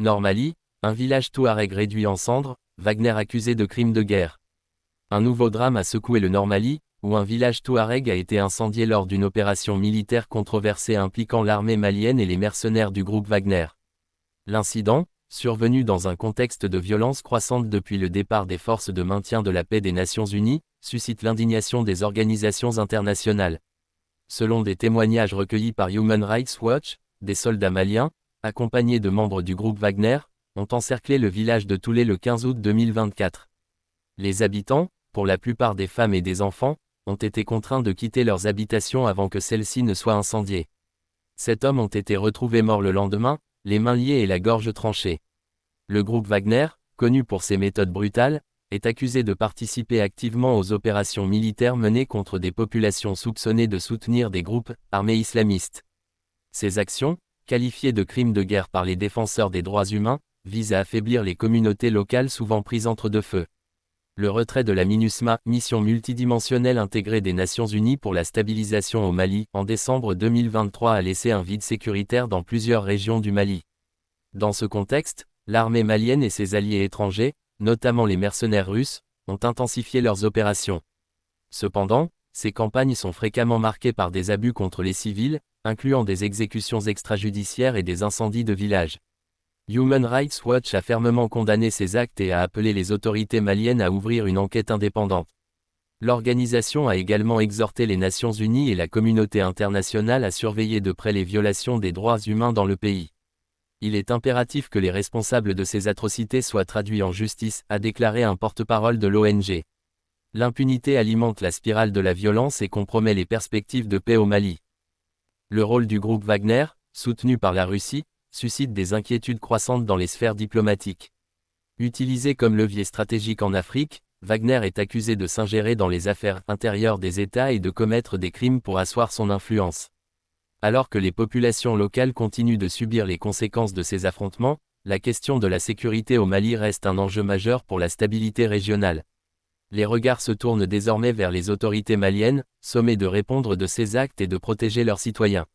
Nord-Mali, un village touareg réduit en cendres, Wagner accusé de crimes de guerre. Un nouveau drame a secoué le Nord-Mali, où un village touareg a été incendié lors d'une opération militaire controversée impliquant l'armée malienne et les mercenaires du groupe Wagner. L'incident, survenu dans un contexte de violence croissante depuis le départ des forces de maintien de la paix des Nations Unies, suscite l'indignation des organisations internationales. Selon des témoignages recueillis par Human Rights Watch, des soldats maliens, accompagnés de membres du groupe Wagner, ont encerclé le village de Toulé le 15 août 2024. Les habitants, pour la plupart des femmes et des enfants, ont été contraints de quitter leurs habitations avant que celles-ci ne soient incendiées. 7 hommes ont été retrouvés morts le lendemain, les mains liées et la gorge tranchée. Le groupe Wagner, connu pour ses méthodes brutales, est accusé de participer activement aux opérations militaires menées contre des populations soupçonnées de soutenir des groupes armés islamistes. Ces actions, qualifiées de crimes de guerre par les défenseurs des droits humains, visent à affaiblir les communautés locales souvent prises entre deux feux. Le retrait de la MINUSMA, mission multidimensionnelle intégrée des Nations Unies pour la stabilisation au Mali, en décembre 2023 a laissé un vide sécuritaire dans plusieurs régions du Mali. Dans ce contexte, l'armée malienne et ses alliés étrangers, notamment les mercenaires russes, ont intensifié leurs opérations. Cependant, ces campagnes sont fréquemment marquées par des abus contre les civils, incluant des exécutions extrajudiciaires et des incendies de villages. Human Rights Watch a fermement condamné ces actes et a appelé les autorités maliennes à ouvrir une enquête indépendante. L'organisation a également exhorté les Nations Unies et la communauté internationale à surveiller de près les violations des droits humains dans le pays. Il est impératif que les responsables de ces atrocités soient traduits en justice, a déclaré un porte-parole de l'ONG. L'impunité alimente la spirale de la violence et compromet les perspectives de paix au Mali. Le rôle du groupe Wagner, soutenu par la Russie, suscite des inquiétudes croissantes dans les sphères diplomatiques. Utilisé comme levier stratégique en Afrique, Wagner est accusé de s'ingérer dans les affaires intérieures des États et de commettre des crimes pour asseoir son influence. Alors que les populations locales continuent de subir les conséquences de ces affrontements, la question de la sécurité au Mali reste un enjeu majeur pour la stabilité régionale. Les regards se tournent désormais vers les autorités maliennes, sommées de répondre de ces actes et de protéger leurs citoyens.